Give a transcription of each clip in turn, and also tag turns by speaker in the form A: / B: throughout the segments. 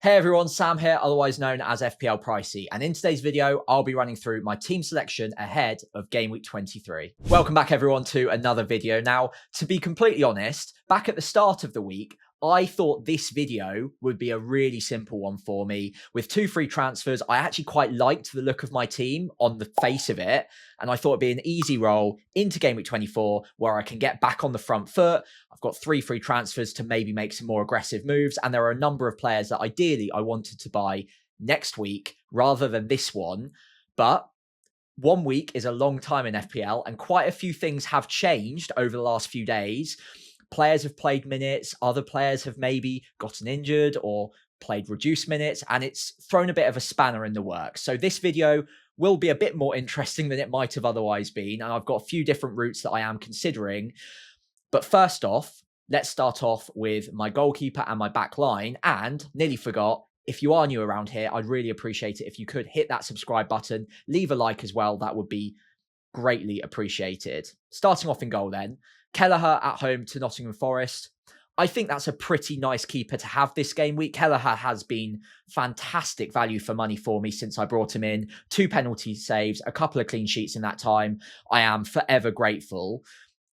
A: Hey everyone, Sam here, otherwise known as FPL Pricey, and in today's video, I'll be running through my team selection ahead of Gameweek 23. Welcome back everyone to another video. Now, to be completely honest, back at the start of the week, I thought this video would be a really simple one for me. With 2 free transfers, I actually quite liked the look of my team on the face of it, and I thought it'd be an easy roll into Game Week 24 where I can get back on the front foot. I've got 3 free transfers to maybe make some more aggressive moves, and there are a number of players that ideally I wanted to buy next week rather than this one. But 1 week is a long time in FPL, and quite a few things have changed over the last few days. Players have played minutes, other players have maybe gotten injured or played reduced minutes, and it's thrown a bit of a spanner in the works. So this video will be a bit more interesting than it might have otherwise been, and I've got a few different routes that I am considering. But first off, let's start off with my goalkeeper and my back line. And nearly forgot, if you are new around here, I'd really appreciate it if you could hit that subscribe button, leave a like as well. That would be greatly appreciated. Starting off in goal then, Kelleher at home to Nottingham Forest. I think that's a pretty nice keeper to have this game week. Kelleher has been fantastic value for money for me since I brought him in. 2 penalty saves, a couple of clean sheets in that time. I am forever grateful.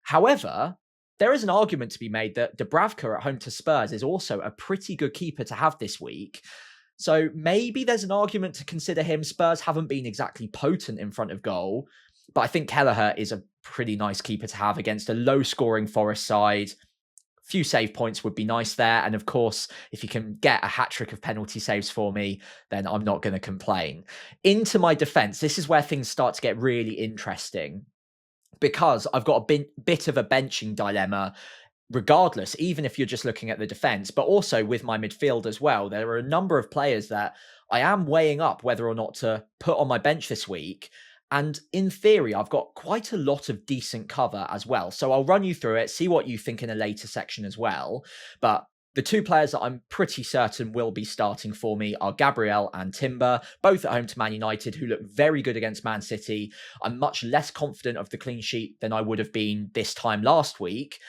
A: However, there is an argument to be made that Dubravka at home to Spurs is also a pretty good keeper to have this week. So maybe there's an argument to consider him. Spurs haven't been exactly potent in front of goal, but I think Kelleher is a pretty nice keeper to have against a low-scoring Forest side. Few save points would be nice there. And of course, if you can get a hat-trick of penalty saves for me, then I'm not going to complain. Into my defence, this is where things start to get really interesting, because I've got a bit of a benching dilemma regardless, even if you're just looking at the defence, but also with my midfield as well. There are a number of players that I am weighing up whether or not to put on my bench this week. And in theory, I've got quite a lot of decent cover as well. So I'll run you through it, see what you think in a later section as well. But the 2 players that I'm pretty certain will be starting for me are Gabriel and Timber, both at home to Man United, who look very good against Man City. I'm much less confident of the clean sheet than I would have been this time last week,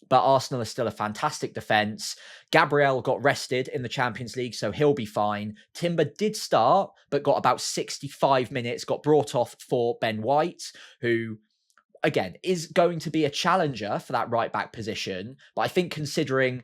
A: but Arsenal is still a fantastic defence. Gabriel got rested in the Champions League, so he'll be fine. Timber did start, but got about 65 minutes, got brought off for Ben White, who, again, is going to be a challenger for that right-back position. But I think considering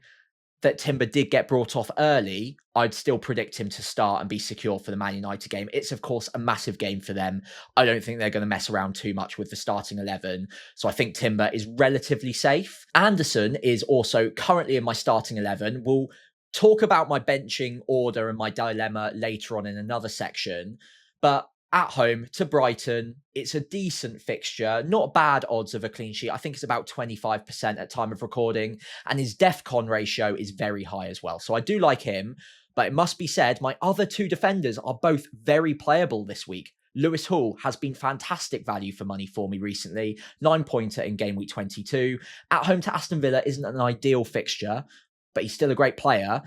A: that Timber did get brought off early, I'd still predict him to start and be secure for the Man United game. It's, of course, a massive game for them. I don't think they're going to mess around too much with the starting 11. So I think Timber is relatively safe. Anderson is also currently in my starting 11. We'll talk about my benching order and my dilemma later on in another section. But at home to Brighton, it's a decent fixture, not bad odds of a clean sheet. I think it's about 25% at time of recording, and his DEFCON ratio is very high as well. So I do like him, but it must be said, my other 2 defenders are both very playable this week. Lewis Hall has been fantastic value for money for me recently, 9-pointer in Game Week 22. At home to Aston Villa isn't an ideal fixture, but he's still a great player.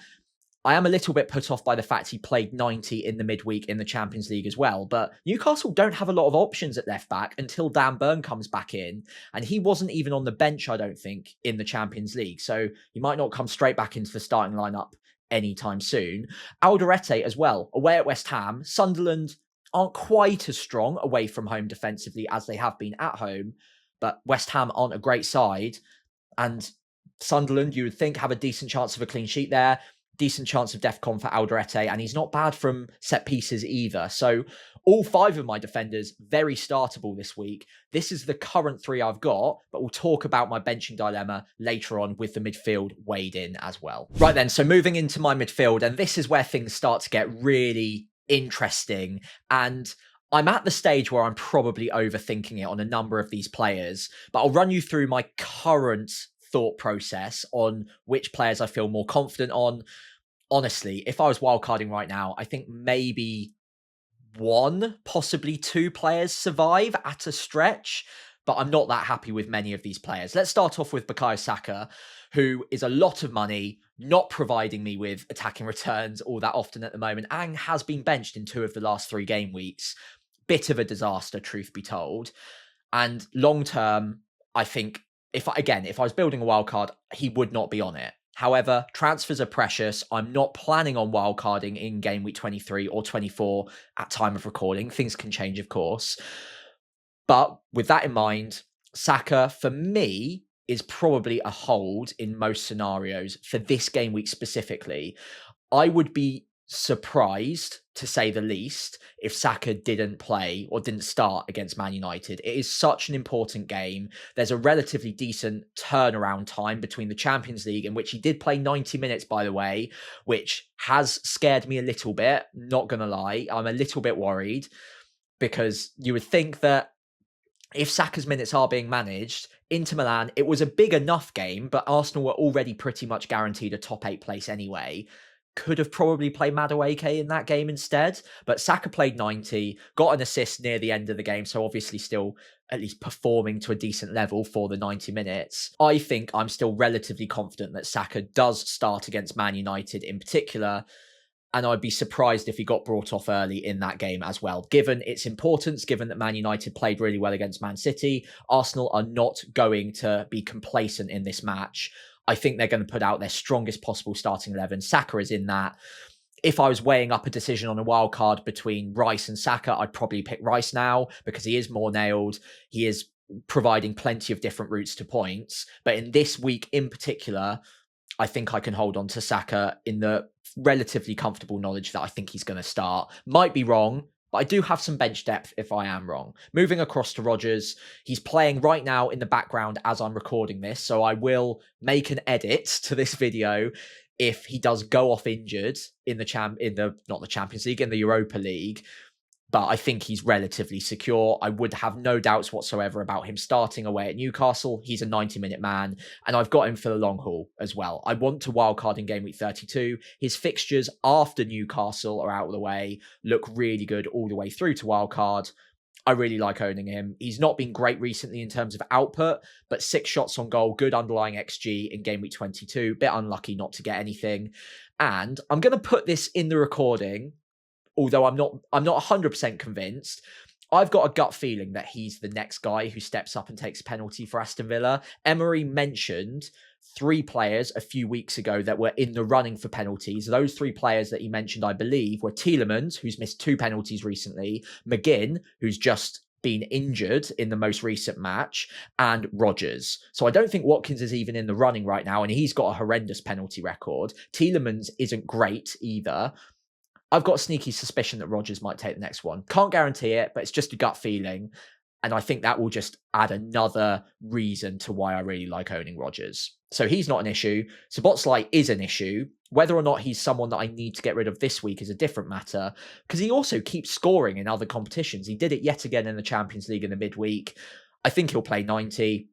A: I am a little bit put off by the fact he played 90 in the midweek in the Champions League as well. But Newcastle don't have a lot of options at left back until Dan Burn comes back in. And he wasn't even on the bench, I don't think, in the Champions League. So he might not come straight back into the starting lineup anytime soon. Alderete as well, away at West Ham. Sunderland aren't quite as strong away from home defensively as they have been at home. But West Ham aren't a great side. And Sunderland, you would think, have a decent chance of a clean sheet there. Decent chance of DEFCON for Alderete, and he's not bad from set pieces either. So all 5 of my defenders, very startable this week. This is the current 3 I've got, but we'll talk about my benching dilemma later on with the midfield weighed in as well. Right then, so moving into my midfield, and this is where things start to get really interesting. And I'm at the stage where I'm probably overthinking it on a number of these players, but I'll run you through my current thought process on which players I feel more confident on. Honestly, if I was wildcarding right now, I think maybe 1, possibly 2 players survive at a stretch, but I'm not that happy with many of these players. Let's start off with Bukayo Saka, who is a lot of money, not providing me with attacking returns all that often at the moment, and has been benched in 2 of the last 3 game weeks. Bit of a disaster, truth be told. And long term, I think if I was building a wild card, he would not be on it. However, transfers are precious. I'm not planning on wildcarding in game week 23 or 24 at time of recording. Things can change, of course. But with that in mind, Saka, for me, is probably a hold in most scenarios for this game week specifically. I would be surprised, to say the least, if Saka didn't play or didn't start against Man United. It is such an important game. There's a relatively decent turnaround time between the Champions League, in which he did play 90 minutes, by the way, which has scared me a little bit, not going to lie. I'm a little bit worried, because you would think that if Saka's minutes are being managed, Inter Milan, it was a big enough game, but Arsenal were already pretty much guaranteed a top 8 place anyway. Could have probably played Madueke in that game instead, but Saka played 90, got an assist near the end of the game, so obviously still at least performing to a decent level for the 90 minutes. I think I'm still relatively confident that Saka does start against Man United in particular, and I'd be surprised if he got brought off early in that game as well. Given its importance, given that Man United played really well against Man City, Arsenal are not going to be complacent in this match. I think they're going to put out their strongest possible starting 11. Saka is in that. If I was weighing up a decision on a wild card between Rice and Saka, I'd probably pick Rice now, because he is more nailed. He is providing plenty of different routes to points. But in this week in particular, I think I can hold on to Saka in the relatively comfortable knowledge that I think he's going to start. Might be wrong, but I do have some bench depth if I am wrong. Moving across to Rodgers, he's playing right now in the background as I'm recording this, so I will make an edit to this video if he does go off injured in the not the Champions League, in the Europa League. But I think he's relatively secure. I would have no doubts whatsoever about him starting away at Newcastle. He's a 90-minute man, and I've got him for the long haul as well. I want to wildcard in game week 32. His fixtures after Newcastle are out of the way look really good all the way through to wildcard. I really like owning him. He's not been great recently in terms of output, but 6 shots on goal, good underlying XG in game week 22. Bit unlucky not to get anything. And I'm going to put this in the recording, although I'm not 100% convinced. I've got a gut feeling that he's the next guy who steps up and takes a penalty for Aston Villa. Emery mentioned 3 players a few weeks ago that were in the running for penalties. Those 3 players that he mentioned, I believe, were Tielemans, who's missed 2 penalties recently, McGinn, who's just been injured in the most recent match, and Rodgers. So I don't think Watkins is even in the running right now, and he's got a horrendous penalty record. Tielemans isn't great either. I've got a sneaky suspicion that Rodgers might take the next one. Can't guarantee it, but it's just a gut feeling. And I think that will just add another reason to why I really like owning Rodgers. So he's not an issue. Szoboszlai is an issue. Whether or not he's someone that I need to get rid of this week is a different matter, because he also keeps scoring in other competitions. He did it yet again in the Champions League in the midweek. I think he'll play 90.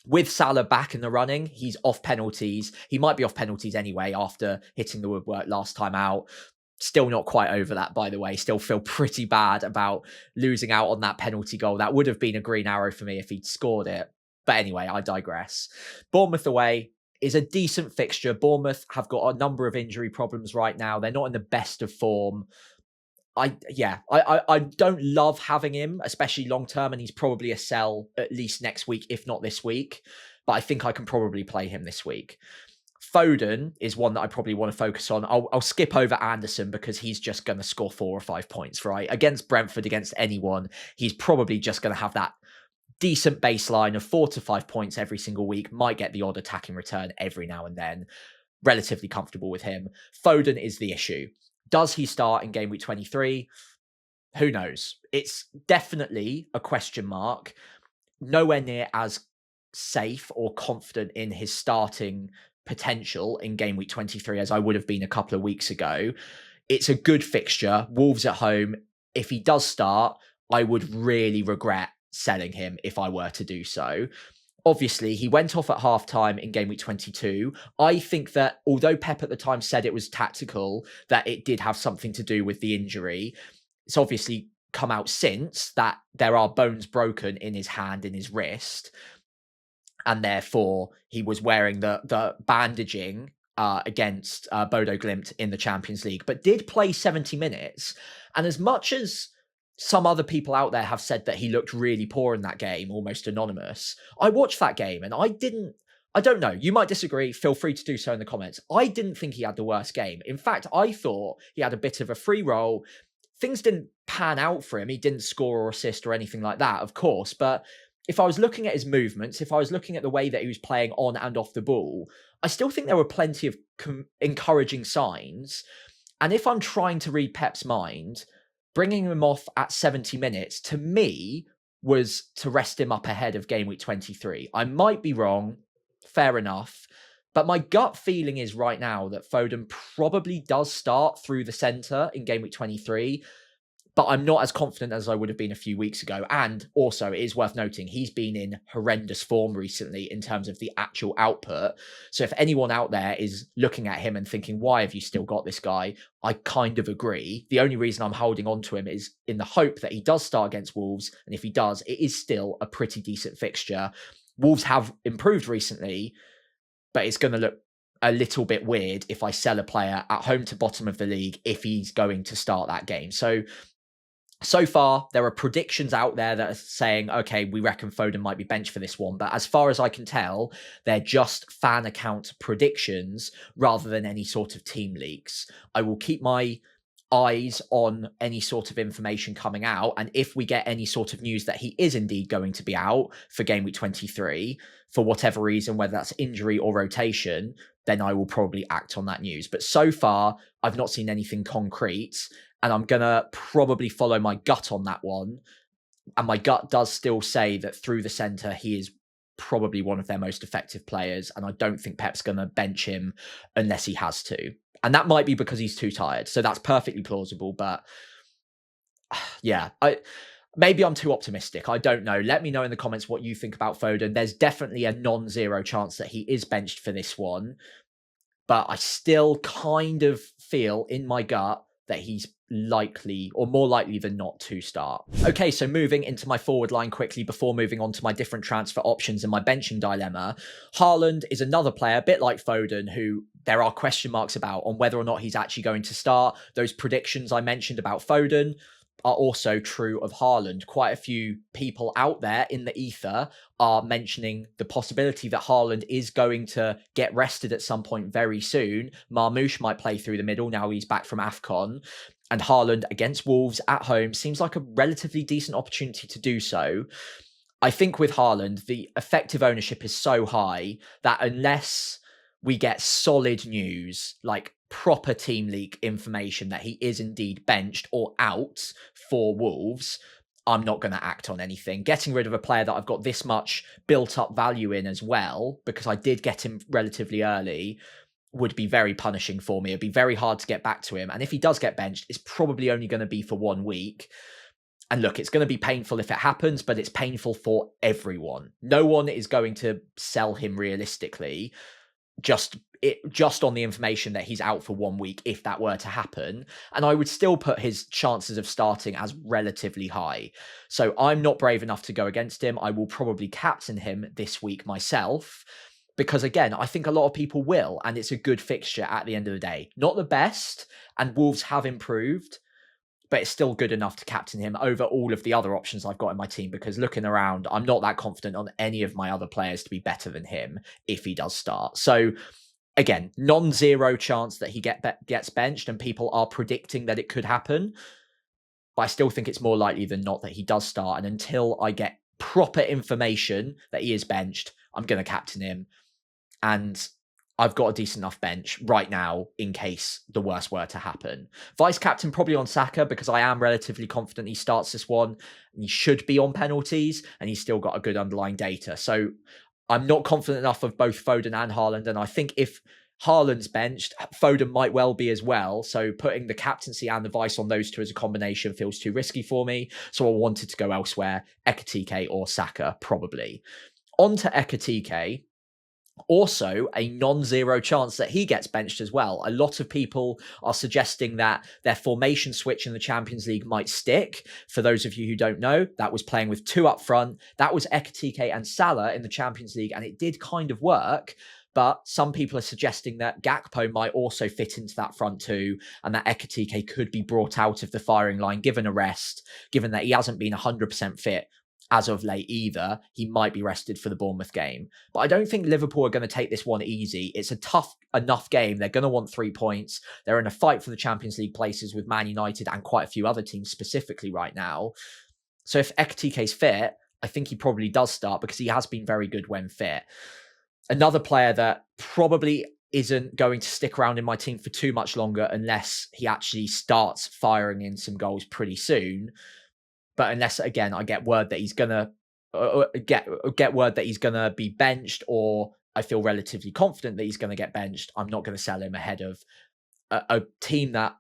A: With Salah back in the running, he's off penalties. He might be off penalties anyway after hitting the woodwork last time out. Still not quite over that, by the way. Still feel pretty bad about losing out on that penalty goal. That would have been a green arrow for me if he'd scored it. But anyway, I digress. Bournemouth away is a decent fixture. Bournemouth have got a number of injury problems right now. They're not in the best of form. I don't love having him, especially long term, and he's probably a sell at least next week, if not this week. But I think I can probably play him this week. Foden is one that I probably want to focus on. I'll skip over Anderson because he's just going to score 4 or 5 points, right? Against Brentford, against anyone, he's probably just going to have that decent baseline of 4 to 5 points every single week. Might get the odd attacking return every now and then. Relatively comfortable with him. Foden is the issue. Does he start in game week 23? Who knows? It's definitely a question mark. Nowhere near as safe or confident in his starting potential in game week 23 as I would have been a couple of weeks ago. It's a good fixture. Wolves at home. If he does start, I would really regret selling him if I were to do so. Obviously, he went off at halftime in game week 22. I think that although Pep at the time said it was tactical, that it did have something to do with the injury. It's obviously come out since that there are bones broken in his hand, in his wrist. And therefore, he was wearing the bandaging against Bodo Glimt in the Champions League, but did play 70 minutes. And as much as some other people out there have said that he looked really poor in that game, almost anonymous, I watched that game and I didn't I don't know. You might disagree. Feel free to do so in the comments. I didn't think he had the worst game. In fact, I thought he had a bit of a free roll. Things didn't pan out for him. He didn't score or assist or anything like that, of course. But if I was looking at his movements, if I was looking at the way that he was playing on and off the ball, I still think there were plenty of encouraging signs. And if I'm trying to read Pep's mind, bringing him off at 70 minutes, to me, was to rest him up ahead of game week 23. I might be wrong. Fair enough. But my gut feeling is right now that Foden probably does start through the centre in game week 23. But I'm not as confident as I would have been a few weeks ago. And also, it is worth noting, he's been in horrendous form recently in terms of the actual output. So if anyone out there is looking at him and thinking, why have you still got this guy? I kind of agree. The only reason I'm holding on to him is in the hope that he does start against Wolves. And if he does, it is still a pretty decent fixture. Wolves have improved recently, but it's going to look a little bit weird if I sell a player at home to bottom of the league if he's going to start that game. So far, there are predictions out there that are saying, okay, we reckon Foden might be benched for this one. But as far as I can tell, they're just fan account predictions rather than any sort of team leaks. I will keep my eyes on any sort of information coming out. And if we get any sort of news that he is indeed going to be out for game week 23, for whatever reason, whether that's injury or rotation, then I will probably act on that news. But so far, I've not seen anything concrete. And I'm going to probably follow my gut on that one. And my gut does still say that through the centre, he is probably one of their most effective players. And I don't think Pep's going to bench him unless he has to. And that might be because he's too tired. So that's perfectly plausible. But yeah, maybe I'm too optimistic. I don't know. Let me know in the comments what you think about Foden. There's definitely a non-zero chance that he is benched for this one. But I still kind of feel in my gut that he's likely or more likely than not to start. Okay, so moving into my forward line quickly before moving on to my different transfer options and my benching dilemma. Haaland is another player, a bit like Foden, who there are question marks about on whether or not he's actually going to start. Those predictions I mentioned about Foden are also true of Haaland. Quite a few people out there in the ether are mentioning the possibility that Haaland is going to get rested at some point very soon. Marmoush might play through the middle now he's back from AFCON. And Haaland against Wolves at home seems like a relatively decent opportunity to do so. I think with Haaland, the effective ownership is so high that unless we get solid news, like proper team leak information that he is indeed benched or out for Wolves, I'm not going to act on anything. Getting rid of a player that I've got this much built up value in as well, because I did get him relatively early, would be very punishing for me. It'd be very hard to get back to him. And if he does get benched, it's probably only going to be for 1 week. And look, it's going to be painful if it happens, but it's painful for everyone. No one is going to sell him realistically just on the information that he's out for 1 week if that were to happen. And I would still put his chances of starting as relatively high. So I'm not brave enough to go against him. I will probably captain him this week myself. Because again, I think a lot of people will, and it's a good fixture at the end of the day. Not the best, and Wolves have improved, but it's still good enough to captain him over all of the other options I've got in my team, because looking around, I'm not that confident on any of my other players to be better than him if he does start. So again, non-zero chance that he gets benched, and people are predicting that it could happen, but I still think it's more likely than not that he does start. And until I get proper information that he is benched, I'm going to captain him. And I've got a decent enough bench right now in case the worst were to happen. Vice captain probably on Saka, because I am relatively confident he starts this one. And he should be on penalties, and he's still got a good underlying data. So I'm not confident enough of both Foden and Haaland. And I think if Haaland's benched, Foden might well be as well. So putting the captaincy and the vice on those two as a combination feels too risky for me. So I wanted to go elsewhere, Ekitike or Saka, probably. On to Ekitike. Also, a non-zero chance that he gets benched as well. A lot of people are suggesting that their formation switch in the Champions League might stick. For those of you who don't know, that was playing with two up front. That was Ekitike and Salah in the Champions League, and it did kind of work. But some people are suggesting that Gakpo might also fit into that front two, and that Ekitike could be brought out of the firing line, given a rest, given that he hasn't been 100% fit as of late either. He might be rested for the Bournemouth game. But I don't think Liverpool are going to take this one easy. It's a tough enough game. They're going to want 3 points. They're in a fight for the Champions League places with Man United and quite a few other teams specifically right now. So if Ekitike's fit, I think he probably does start because he has been very good when fit. Another player that probably isn't going to stick around in my team for too much longer unless he actually starts firing in some goals pretty soon. But unless, again, I get word that he's gonna get word that he's gonna be benched, or I feel relatively confident that he's gonna get benched, I'm not gonna sell him ahead of a team that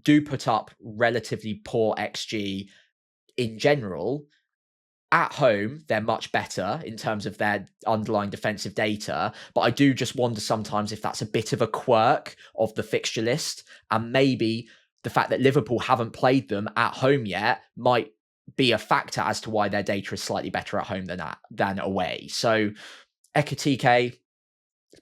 A: do put up relatively poor XG in general. At home, they're much better in terms of their underlying defensive data, but I do just wonder sometimes if that's a bit of a quirk of the fixture list, and maybe the fact that Liverpool haven't played them at home yet might be a factor as to why their data is slightly better at home than away. So Ekitike,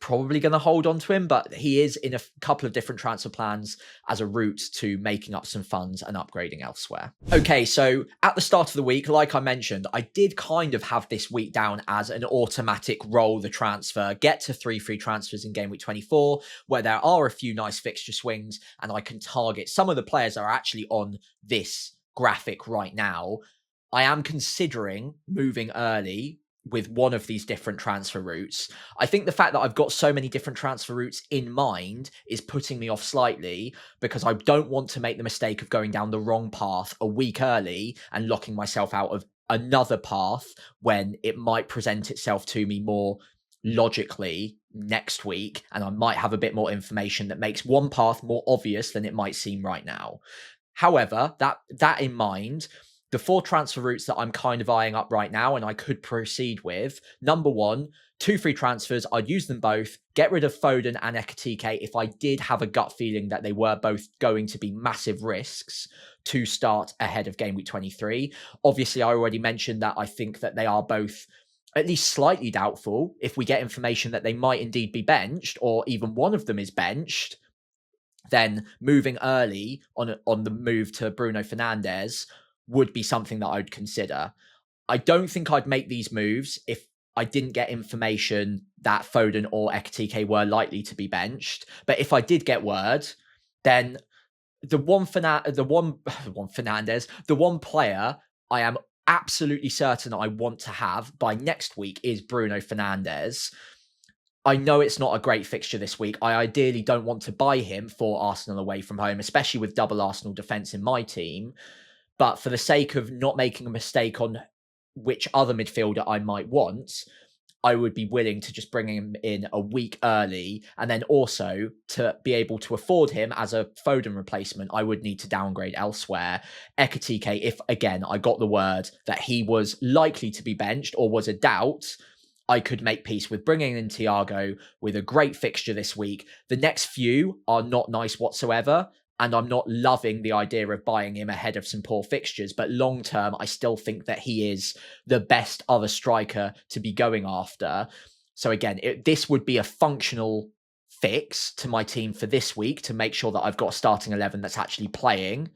A: probably going to hold on to him, but he is in a couple of different transfer plans as a route to making up some funds and upgrading elsewhere. Okay, so at the start of the week, like I mentioned, I did kind of have this week down as an automatic roll the transfer, get to 3 free transfers in Game Week 24, where there are a few nice fixture swings, and I can target some of the players that are actually on this graphic right now. I am considering moving early with one of these different transfer routes. I think the fact that I've got so many different transfer routes in mind is putting me off slightly, because I don't want to make the mistake of going down the wrong path a week early and locking myself out of another path when it might present itself to me more logically next week, and I might have a bit more information that makes one path more obvious than it might seem right now. However, that in mind, the 4 transfer routes that I'm kind of eyeing up right now and I could proceed with: number 1, 2 free transfers. I'd use them both, get rid of Foden and Ekitike if I did have a gut feeling that they were both going to be massive risks to start ahead of Game Week 23. Obviously, I already mentioned that I think that they are both at least slightly doubtful. If we get information that they might indeed be benched, or even one of them is benched, then moving early on the move to Bruno Fernandes would be something that I'd consider. I don't think I'd make these moves if I didn't get information that Foden or Ekitike were likely to be benched. But if I did get word, then the one player I am absolutely certain I want to have by next week is Bruno Fernandes. I know it's not a great fixture this week. I ideally don't want to buy him for Arsenal away from home, especially with double Arsenal defence in my team. But for the sake of not making a mistake on which other midfielder I might want, I would be willing to just bring him in a week early. And then also, to be able to afford him as a Foden replacement, I would need to downgrade elsewhere. Ekitike, if again I got the word that he was likely to be benched or was a doubt, I could make peace with bringing in Thiago with a great fixture this week. The next few are not nice whatsoever, and I'm not loving the idea of buying him ahead of some poor fixtures, but long term, I still think that he is the best other striker to be going after. So again, this would be a functional fix to my team for this week to make sure that I've got a starting 11 that's actually playing.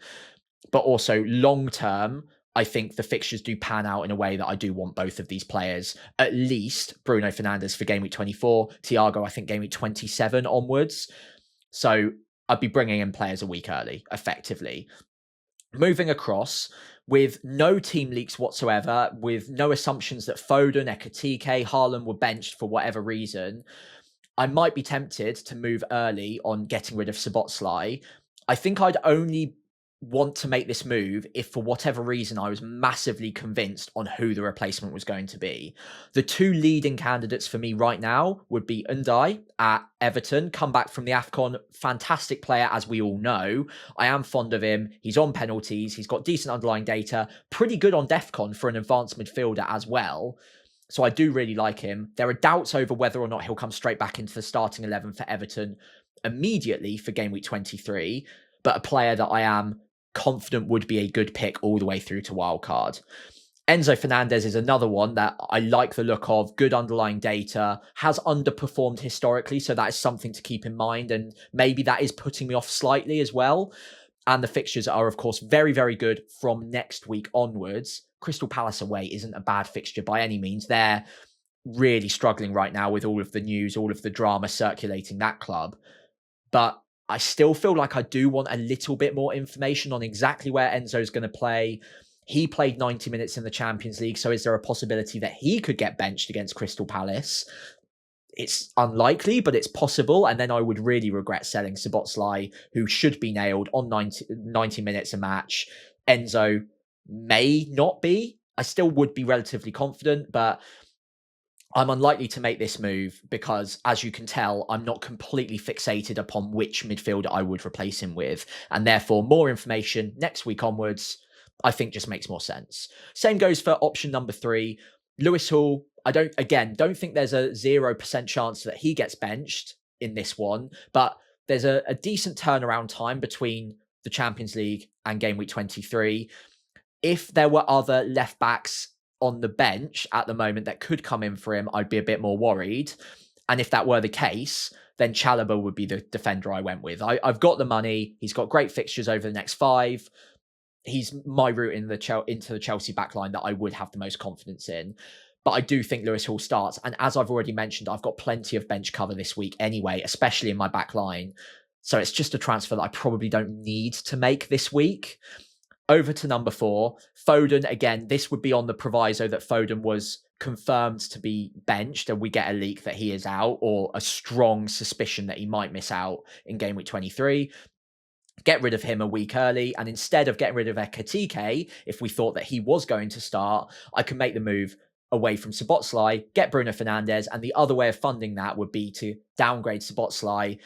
A: But also long term, I think the fixtures do pan out in a way that I do want both of these players, at least Bruno Fernandes for Game Week 24, Thiago, I think Game Week 27 onwards. So I'd be bringing in players a week early, effectively. Moving across, with no team leaks whatsoever, with no assumptions that Foden, Ekitike, Haaland were benched for whatever reason, I might be tempted to move early on getting rid of Szoboszlai. I think I'd only want to make this move if for whatever reason I was massively convinced on who the replacement was going to be. The 2 leading candidates for me right now would be Undai at Everton, come back from the AFCON, fantastic player as we all know. I am fond of him. He's on penalties, he's got decent underlying data, pretty good on DEFCON for an advanced midfielder as well. So I do really like him. There are doubts over whether or not he'll come straight back into the starting 11 for Everton immediately for Game Week 23, but a player that I am confident would be a good pick all the way through to wildcard. Enzo Fernandez is another one that I like the look of, good underlying data, has underperformed historically, so that is something to keep in mind, and maybe that is putting me off slightly as well. And the fixtures are, of course, very, very good from next week onwards. Crystal Palace away isn't a bad fixture by any means. They're really struggling right now with all of the news, all of the drama circulating that club. But I still feel like I do want a little bit more information on exactly where Enzo's going to play. He played 90 minutes in the Champions League, so is there a possibility that he could get benched against Crystal Palace? It's unlikely, but it's possible. And then I would really regret selling Szoboszlai, who should be nailed on 90 minutes a match. Enzo may not be. I still would be relatively confident, but I'm unlikely to make this move because, as you can tell, I'm not completely fixated upon which midfielder I would replace him with. And therefore, more information next week onwards, I think just makes more sense. Same goes for option number 3. Lewis Hall, I don't think there's a 0% chance that he gets benched in this one, but there's a decent turnaround time between the Champions League and Game Week 23. If there were other left backs on the bench at the moment that could come in for him, I'd be a bit more worried. And if that were the case, then Chalobah would be the defender I went with. I've got the money. He's got great fixtures over the next 5. He's my route into the Chelsea backline that I would have the most confidence in. But I do think Lewis Hall starts. And as I've already mentioned, I've got plenty of bench cover this week anyway, especially in my back line. So it's just a transfer that I probably don't need to make this week. Over to number 4, Foden. Again, this would be on the proviso that Foden was confirmed to be benched and we get a leak that he is out, or a strong suspicion that he might miss out in Game Week 23. Get rid of him a week early, and instead of getting rid of Ekitike, if we thought that he was going to start, I can make the move away from Szoboszlai, get Bruno Fernandes, and the other way of funding that would be to downgrade Szoboszlai.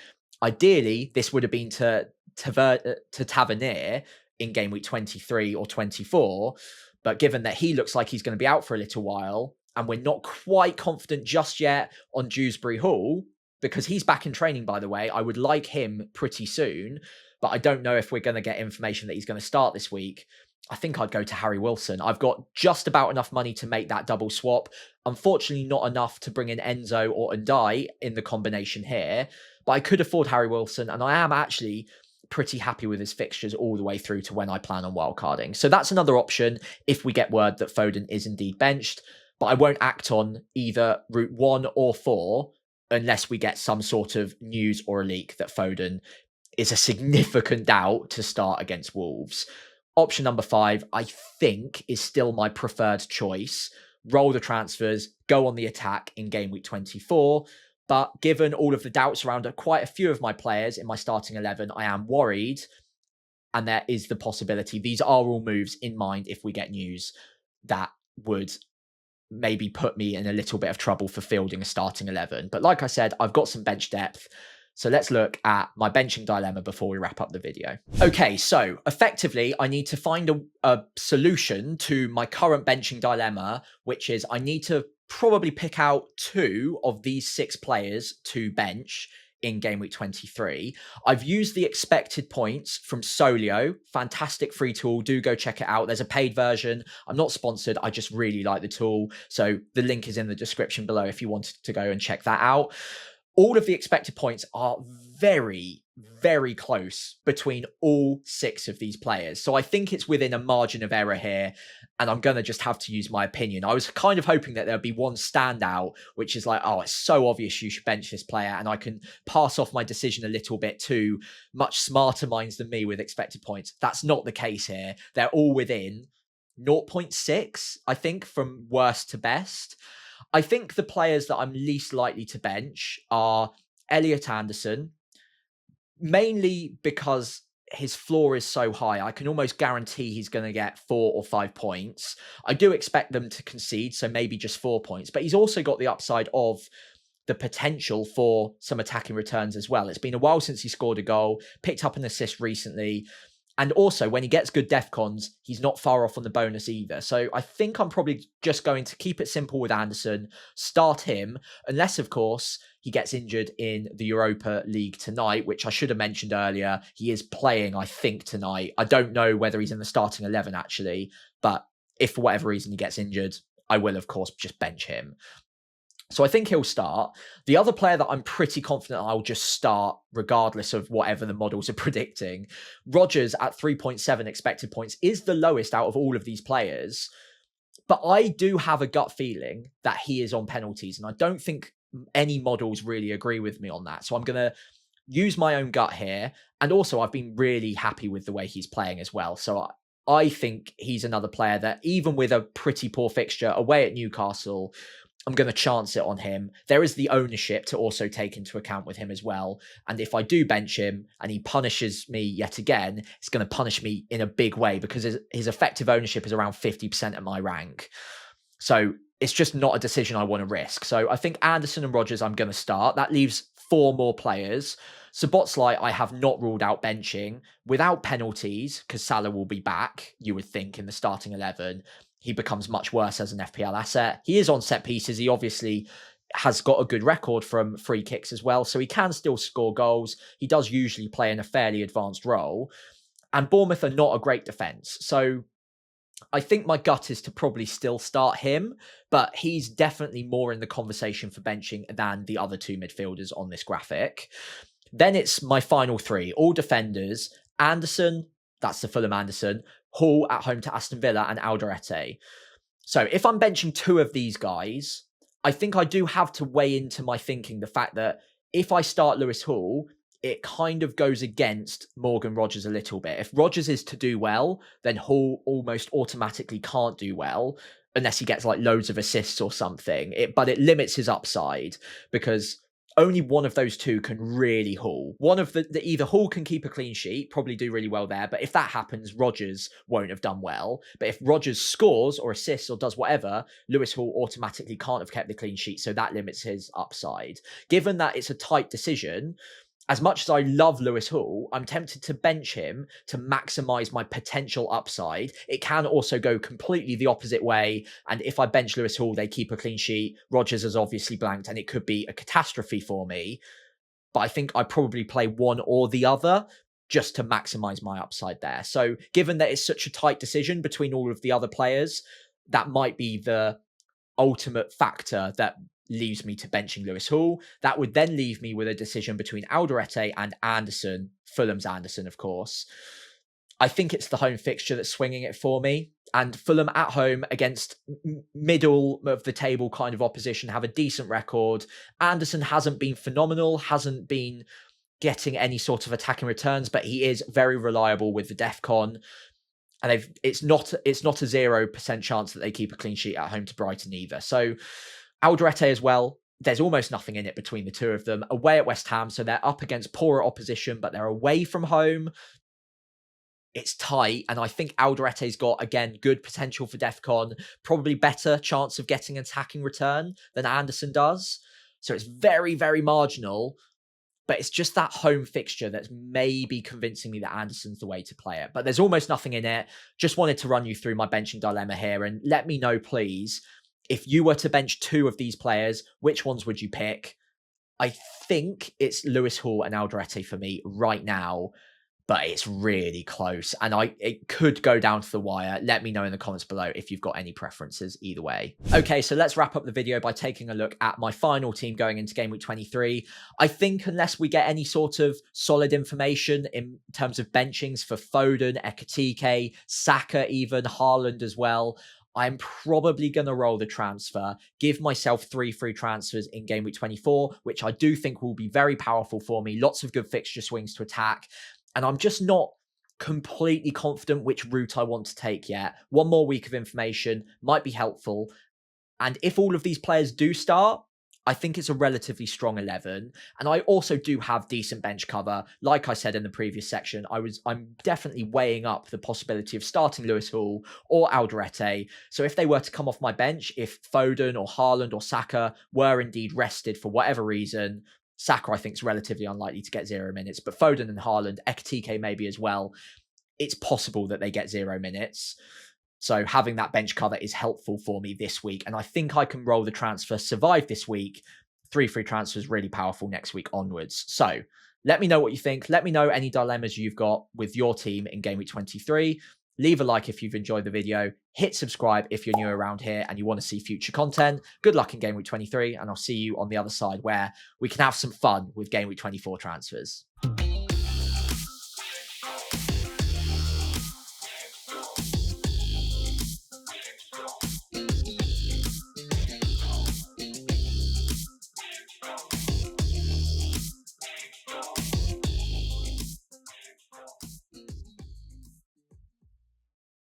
A: Ideally, this would have been to Tavernier in Game Week 23 or 24, but given that he looks like he's going to be out for a little while, and we're not quite confident just yet on Dewsbury Hall, because he's back in training, by the way, I would like him pretty soon, but I don't know if we're going to get information that he's going to start this week. I think I'd go to Harry Wilson. I've got just about enough money to make that double swap. Unfortunately, not enough to bring in Enzo or Ndai in the combination here, but I could afford Harry Wilson, and I am actually pretty happy with his fixtures all the way through to when I plan on wildcarding. So that's another option if we get word that Foden is indeed benched, but I won't act on either route 1 or 4 unless we get some sort of news or a leak that Foden is a significant doubt to start against Wolves. Option number 5, I think, is still my preferred choice. Roll the transfers, go on the attack in Game Week 24. But given all of the doubts around quite a few of my players in my starting 11, I am worried. And there is the possibility, these are all moves in mind if we get news that would maybe put me in a little bit of trouble for fielding a starting 11. But like I said, I've got some bench depth. So let's look at my benching dilemma before we wrap up the video. Okay, so effectively, I need to find a solution to my current benching dilemma, which is I need to probably pick out 2 of these 6 players to bench in Game Week 23. I've used the expected points from Solio. Fantastic free tool. Do go check it out. There's a paid version. I'm not sponsored. I just really like the tool. So the link is in the description below if you wanted to go and check that out. All of the expected points are very, very close between all 6 of these players. So I think it's within a margin of error here, and I'm going to just have to use my opinion. I was kind of hoping that there'd be one standout, which is like, oh, it's so obvious you should bench this player, and I can pass off my decision a little bit to much smarter minds than me with expected points. That's not the case here. They're all within 0.6, I think, from worst to best. I think the players that I'm least likely to bench are Elliot Anderson, mainly because his floor is so high. I can almost guarantee he's going to get 4 or 5 points. I do expect them to concede, so maybe just 4 points, but he's also got the upside of the potential for some attacking returns as well. It's been a while since he scored a goal, picked up an assist recently. And also, when he gets good defcons, he's not far off on the bonus either. So I think I'm probably just going to keep it simple with Anderson, start him, unless, of course, he gets injured in the Europa League tonight, which I should have mentioned earlier. He is playing, I think, tonight. I don't know whether he's in the starting 11, actually. But if for whatever reason he gets injured, I will, of course, just bench him. So I think he'll start. The other player that I'm pretty confident I'll just start regardless of whatever the models are predicting, Rodgers at 3.7 expected points is the lowest out of all of these players. But I do have a gut feeling that he is on penalties, and I don't think any models really agree with me on that. So I'm going to use my own gut here. And also, I've been really happy with the way he's playing as well. So I think he's another player that, even with a pretty poor fixture away at Newcastle, I'm going to chance it on him. There is the ownership to also take into account with him as well. And if I do bench him and he punishes me yet again, it's going to punish me in a big way, because his effective ownership is around 50% at my rank. So it's just not a decision I want to risk. So I think Anderson and Rodgers I'm going to start. That leaves 4 more players. Szoboszlai I have not ruled out benching without penalties, because Salah will be back, you would think, in the starting 11. He becomes much worse as an FPL asset. He is on set pieces. He obviously has got a good record from free kicks as well, so he can still score goals. He does usually play in a fairly advanced role. And Bournemouth are not a great defence. So I think my gut is to probably still start him, but he's definitely more in the conversation for benching than the other 2 midfielders on this graphic. Then it's my final 3, all defenders. Anderson, that's the Fulham Anderson, Hall at home to Aston Villa, and Alderete. So if I'm benching 2 of these guys, I think I do have to weigh into my thinking the fact that if I start Lewis Hall, it kind of goes against Morgan Rodgers a little bit. If Rodgers is to do well, then Hall almost automatically can't do well unless he gets like loads of assists or something. But it limits his upside, because only one of those 2 can really haul. One of the either Hall can keep a clean sheet, probably do really well there, but if that happens, Rodgers won't have done well. But if Rodgers scores or assists or does whatever, Lewis Hall automatically can't have kept the clean sheet, so that limits his upside. Given that it's a tight decision, as much as I love Lewis Hall, I'm tempted to bench him to maximize my potential upside. It can also go completely the opposite way. And if I bench Lewis Hall, they keep a clean sheet. Rodgers is obviously blanked, and it could be a catastrophe for me. But I think I probably play one or the other just to maximize my upside there. So given that it's such a tight decision between all of the other players, that might be the ultimate factor that leaves me to benching Lewis Hall. That would then leave me with a decision between Alderete and Anderson, Fulham's Anderson, of course. I think it's the home fixture that's swinging it for me. And Fulham at home against middle of the table kind of opposition have a decent record. Anderson hasn't been phenomenal, hasn't been getting any sort of attacking returns, but he is very reliable with the DEFCON. And it's not a 0% chance that they keep a clean sheet at home to Brighton either. So Alderete as well, there's almost nothing in it between the 2 of them. Away at West Ham, so they're up against poorer opposition, but they're away from home. It's tight, and I think Alderete's got, again, good potential for DEFCON, probably better chance of getting an attacking return than Anderson does. So it's very, very marginal, but it's just that home fixture that's maybe convincing me that Anderson's the way to play it. But there's almost nothing in it. Just wanted to run you through my benching dilemma here, and let me know, please, if you were to bench 2 of these players, which ones would you pick? I think it's Lewis Hall and Alderete for me right now, but it's really close, and it could go down to the wire. Let me know in the comments below if you've got any preferences either way. Okay, so let's wrap up the video by taking a look at my final team going into Game Week 23. I think unless we get any sort of solid information in terms of benchings for Foden, Ekitike, Saka even, Haaland as well, I'm probably going to roll the transfer, give myself 3 free transfers in Game Week 24, which I do think will be very powerful for me. Lots of good fixture swings to attack. And I'm just not completely confident which route I want to take yet. One more week of information might be helpful. And if all of these players do start, I think it's a relatively strong 11. And I also do have decent bench cover. Like I said in the previous section, I'm definitely weighing up the possibility of starting Lewis Hall or Alderete. So if they were to come off my bench, if Foden or Haaland or Saka were indeed rested for whatever reason, Saka I think is relatively unlikely to get 0 minutes, but Foden and Haaland, Ekitike maybe as well, it's possible that they get 0 minutes. So having that bench cover is helpful for me this week. And I think I can roll the transfer, survive this week. 3 free transfers, really powerful next week onwards. So let me know what you think. Let me know any dilemmas you've got with your team in Game Week 23. Leave a like if you've enjoyed the video. Hit subscribe if you're new around here and you want to see future content. Good luck in Game Week 23, and I'll see you on the other side where we can have some fun with Game Week 24 transfers.